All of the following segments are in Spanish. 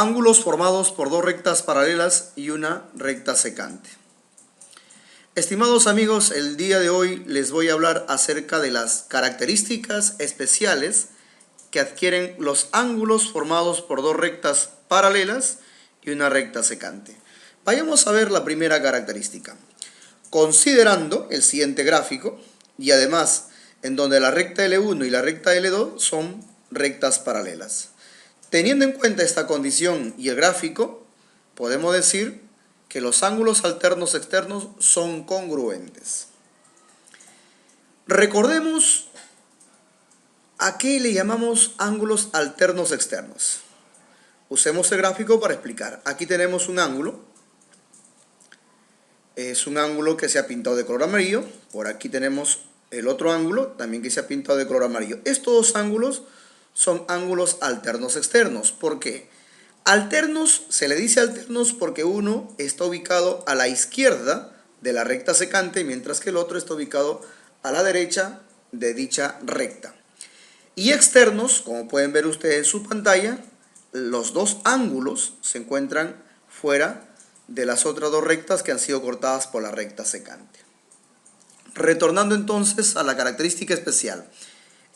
Ángulos formados por dos rectas paralelas y una recta secante. Estimados amigos, el día de hoy les voy a hablar acerca de las características especiales que adquieren los ángulos formados por dos rectas paralelas y una recta secante. Vayamos a ver la primera característica. Considerando el siguiente gráfico, y además en donde la recta L1 y la recta L2 son rectas paralelas. Teniendo en cuenta esta condición y el gráfico, podemos decir que los ángulos alternos externos son congruentes. Recordemos a qué le llamamos ángulos alternos externos. Usemos el gráfico para explicar. Aquí tenemos un ángulo. Es un ángulo que se ha pintado de color amarillo. Por aquí tenemos el otro ángulo también que se ha pintado de color amarillo. Estos dos ángulos son ángulos alternos externos. ¿Por qué? Alternos, se le dice alternos porque uno está ubicado a la izquierda de la recta secante, mientras que el otro está ubicado a la derecha de dicha recta. Y externos, como pueden ver ustedes en su pantalla, los dos ángulos se encuentran fuera de las otras dos rectas que han sido cortadas por la recta secante. Retornando entonces a la característica especial.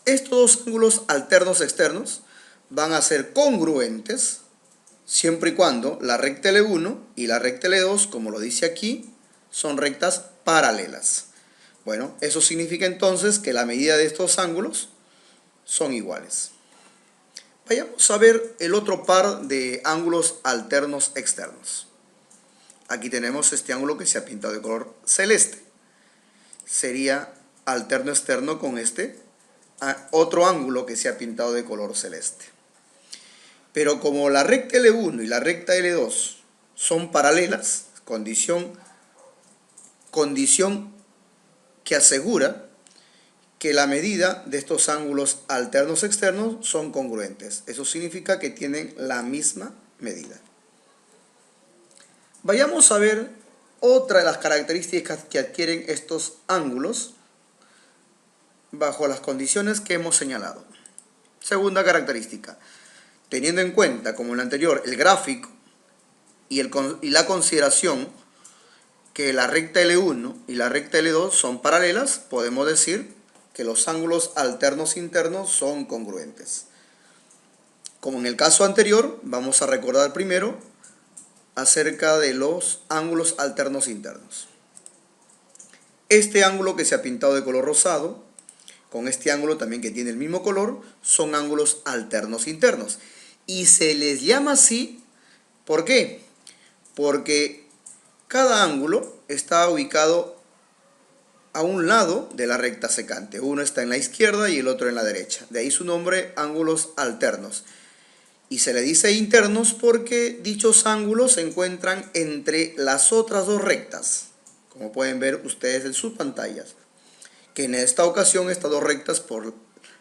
Estos dos ángulos alternos externos van a ser congruentes siempre y cuando la recta L1 y la recta L2, como lo dice aquí, son rectas paralelas. Bueno, eso significa entonces que la medida de estos ángulos son iguales. Vayamos a ver el otro par de ángulos alternos externos. Aquí tenemos este ángulo que se ha pintado de color celeste. Sería alterno externo con este otro ángulo que se ha pintado de color celeste. Pero como la recta L1 y la recta L2 son paralelas, condición que asegura que la medida de estos ángulos alternos externos son congruentes. Eso significa que tienen la misma medida. Vayamos a ver otra de las características que adquieren estos ángulos bajo las condiciones que hemos señalado. Segunda característica. Teniendo en cuenta, como en el anterior, el gráfico y la consideración que la recta L1 y la recta L2 son paralelas, podemos decir que los ángulos alternos internos son congruentes. Como en el caso anterior, vamos a recordar primero acerca de los ángulos alternos internos. Este ángulo que se ha pintado de color rosado, con este ángulo también que tiene el mismo color, son ángulos alternos internos. Y se les llama así, ¿por qué? Porque cada ángulo está ubicado a un lado de la recta secante. Uno está en la izquierda y el otro en la derecha. De ahí su nombre, ángulos alternos. Y se le dice internos porque dichos ángulos se encuentran entre las otras dos rectas, como pueden ver ustedes en sus pantallas, que en esta ocasión estas dos rectas por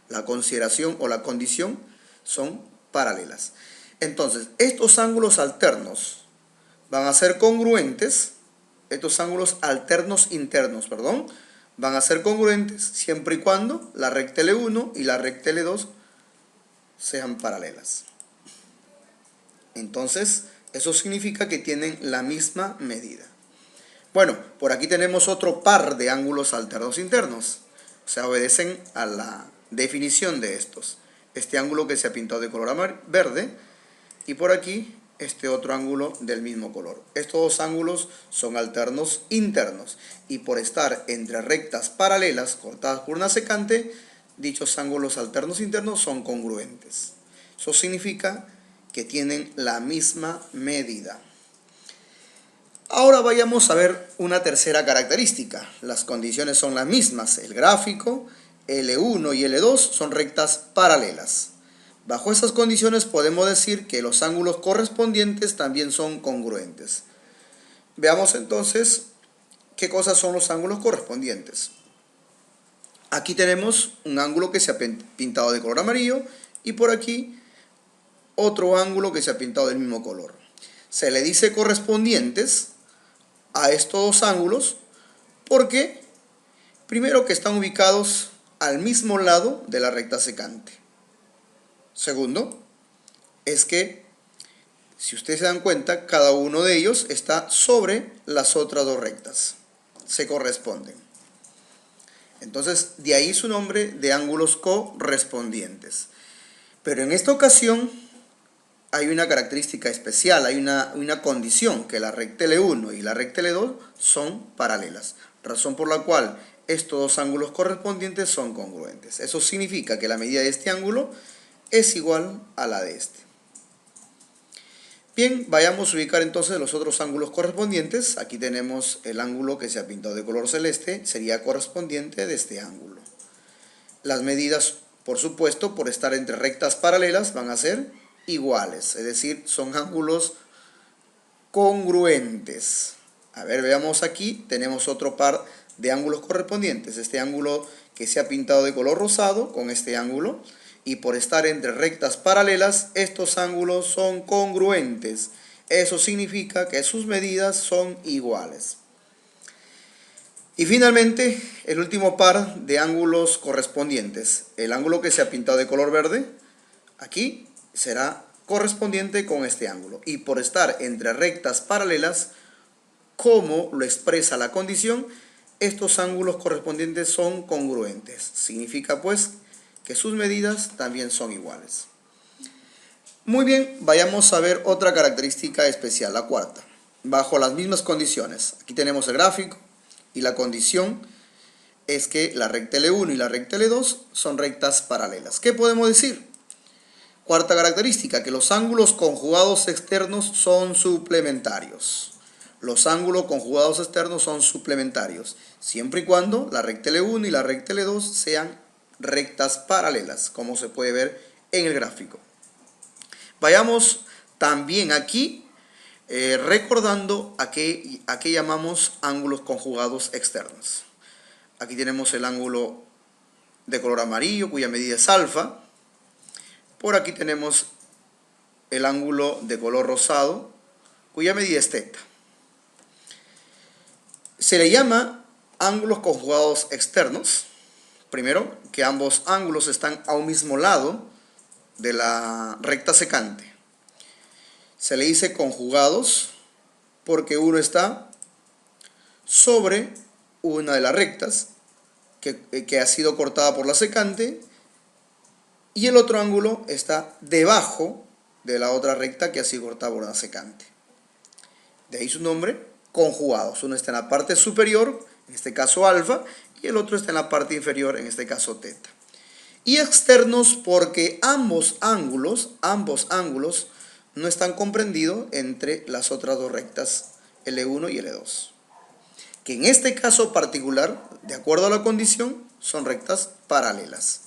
la consideración o la condición son paralelas. Entonces, estos ángulos alternos van a ser congruentes, estos ángulos alternos internos, perdón, van a ser congruentes siempre y cuando la recta L1 y la recta L2 sean paralelas. Entonces, eso significa que tienen la misma medida. Bueno, por aquí tenemos otro par de ángulos alternos internos. O sea, obedecen a la definición de estos. Este ángulo que se ha pintado de color verde y por aquí este otro ángulo del mismo color. Estos dos ángulos son alternos internos y por estar entre rectas paralelas cortadas por una secante, dichos ángulos alternos internos son congruentes. Eso significa que tienen la misma medida. Ahora vayamos a ver una tercera característica. Las condiciones son las mismas. El gráfico, L1 y L2 son rectas paralelas. Bajo esas condiciones podemos decir que los ángulos correspondientes también son congruentes. Veamos entonces qué cosas son los ángulos correspondientes. Aquí tenemos un ángulo que se ha pintado de color amarillo y por aquí otro ángulo que se ha pintado del mismo color. Se le dice correspondientes a estos dos ángulos porque primero que están ubicados al mismo lado de la recta secante. Segundo, es que Si ustedes se dan cuenta, cada uno de ellos está sobre las otras dos rectas. Se corresponden. Entonces, de ahí su nombre de ángulos correspondientes. Pero en esta ocasión hay una característica especial, hay una condición, que la recta L1 y la recta L2 son paralelas. Razón por la cual estos dos ángulos correspondientes son congruentes. Eso significa que la medida de este ángulo es igual a la de este. Bien, vayamos a ubicar entonces los otros ángulos correspondientes. Aquí tenemos el ángulo que se ha pintado de color celeste, sería correspondiente de este ángulo. Las medidas, por supuesto, por estar entre rectas paralelas, van a ser iguales, es decir, son ángulos congruentes. A ver, veamos aquí, tenemos otro par de ángulos correspondientes. Este ángulo que se ha pintado de color rosado con este ángulo. Y por estar entre rectas paralelas, estos ángulos son congruentes. Eso significa que sus medidas son iguales. Y finalmente, el último par de ángulos correspondientes. El ángulo que se ha pintado de color verde, aquí será correspondiente con este ángulo. Y por estar entre rectas paralelas, como lo expresa la condición, estos ángulos correspondientes son congruentes. Significa pues que sus medidas también son iguales. Muy bien, vayamos a ver otra característica especial, la cuarta. Bajo las mismas condiciones, aquí tenemos el gráfico y la condición es que la recta L1 y la recta L2 son rectas paralelas. ¿Qué podemos decir? Cuarta característica, que los ángulos conjugados externos son suplementarios. Los ángulos conjugados externos son suplementarios, siempre y cuando la recta L1 y la recta L2 sean rectas paralelas, como se puede ver en el gráfico. Vayamos también aquí recordando a qué llamamos ángulos conjugados externos. Aquí tenemos el ángulo de color amarillo, cuya medida es alfa. Por aquí tenemos el ángulo de color rosado, cuya medida es teta. Se le llama ángulos conjugados externos. Primero, que ambos ángulos están a un mismo lado de la recta secante. Se le dice conjugados porque uno está sobre una de las rectas que ha sido cortada por la secante y el otro ángulo está debajo de la otra recta que ha sido cortada por la secante. De ahí su nombre, conjugados. Uno está en la parte superior, en este caso alfa, y el otro está en la parte inferior, en este caso teta. Y externos porque ambos ángulos no están comprendidos entre las otras dos rectas, L1 y L2. Que en este caso particular, de acuerdo a la condición, son rectas paralelas.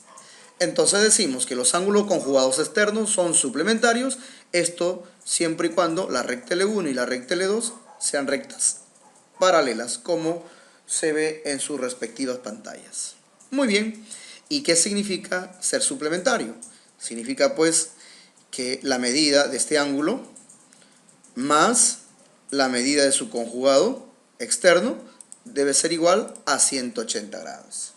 Entonces decimos que los ángulos conjugados externos son suplementarios, esto siempre y cuando la recta L1 y la recta L2 sean rectas paralelas, como se ve en sus respectivas pantallas. Muy bien, ¿y qué significa ser suplementario? Significa pues que la medida de este ángulo más la medida de su conjugado externo debe ser igual a 180 grados.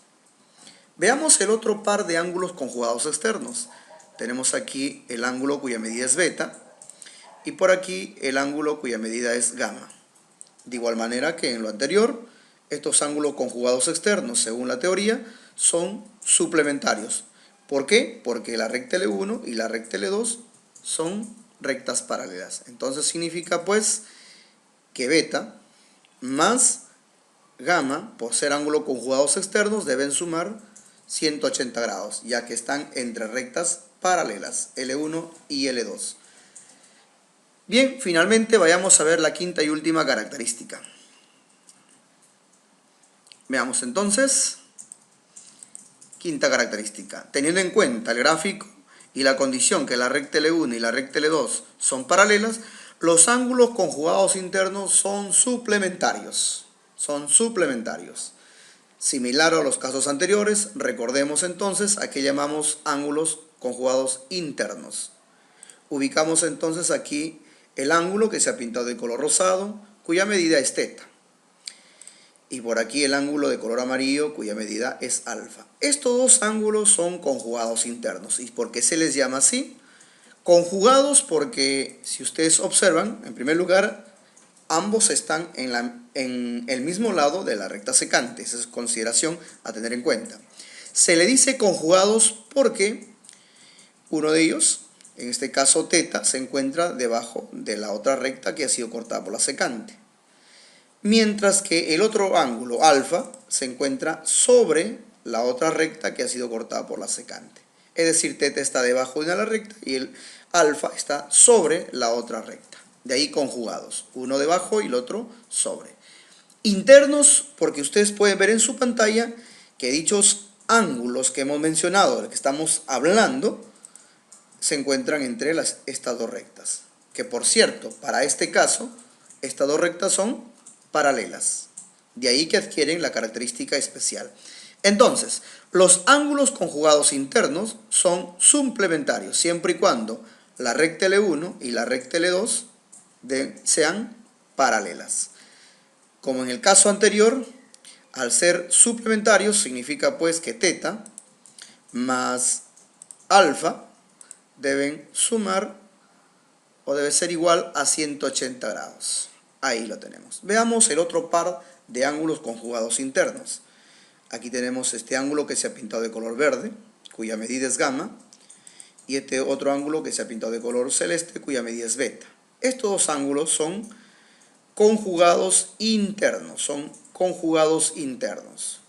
Veamos el otro par de ángulos conjugados externos. Tenemos aquí el ángulo cuya medida es beta y por aquí el ángulo cuya medida es gamma. De igual manera que en lo anterior, estos ángulos conjugados externos, según la teoría, son suplementarios. ¿Por qué? Porque la recta L1 y la recta L2 son rectas paralelas. Entonces significa pues que beta más gamma, por ser ángulos conjugados externos, deben sumar 180 grados, ya que están entre rectas paralelas, L1 y L2. Bien, finalmente vayamos a ver la quinta y última característica. Veamos entonces, quinta característica. Teniendo en cuenta el gráfico y la condición que la recta L1 y la recta L2 son paralelas, los ángulos conjugados internos son suplementarios. Similar a los casos anteriores, recordemos entonces a qué llamamos ángulos conjugados internos. Ubicamos entonces aquí el ángulo que se ha pintado de color rosado, cuya medida es teta. Y por aquí el ángulo de color amarillo, cuya medida es alfa. Estos dos ángulos son conjugados internos. ¿Y por qué se les llama así? Conjugados porque, si ustedes observan, en primer lugar, ambos están en el mismo lado de la recta secante. Esa es consideración a tener en cuenta. Se le dice conjugados porque uno de ellos, en este caso θ, se encuentra debajo de la otra recta que ha sido cortada por la secante. Mientras que el otro ángulo, alfa, se encuentra sobre la otra recta que ha sido cortada por la secante. Es decir, θ está debajo de la recta y el alfa está sobre la otra recta. De ahí conjugados, uno debajo y el otro sobre. Internos, porque ustedes pueden ver en su pantalla que dichos ángulos que hemos mencionado, de los que estamos hablando, se encuentran entre estas dos rectas. Que por cierto, para este caso, estas dos rectas son paralelas. De ahí que adquieren la característica especial. Entonces, los ángulos conjugados internos son suplementarios, siempre y cuando la recta L1 y la recta L2 sean paralelas. Como en el caso anterior, al ser suplementarios, significa pues que θ más alfa deben sumar o debe ser igual a 180 grados. Ahí lo tenemos. Veamos el otro par de ángulos conjugados internos. Aquí tenemos este ángulo que se ha pintado de color verde, cuya medida es gamma, y este otro ángulo que se ha pintado de color celeste, cuya medida es beta. Estos dos ángulos son conjugados internos,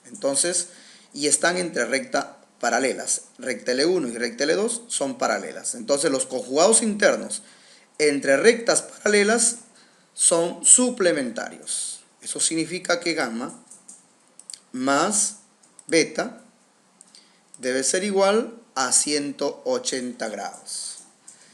Entonces, y están entre recta paralelas. Recta L1 y recta L2 son paralelas. Entonces, los conjugados internos entre rectas paralelas son suplementarios. Eso significa que gamma más beta debe ser igual a 180 grados.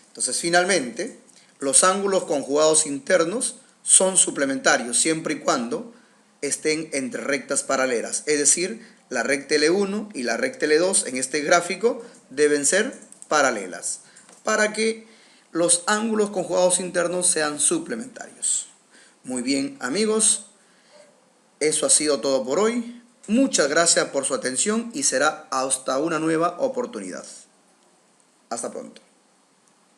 Entonces, finalmente, los ángulos conjugados internos son suplementarios siempre y cuando estén entre rectas paralelas. Es decir, la recta L1 y la recta L2 en este gráfico deben ser paralelas para que los ángulos conjugados internos sean suplementarios. Muy bien, amigos, eso ha sido todo por hoy. Muchas gracias por su atención y será hasta una nueva oportunidad. Hasta pronto.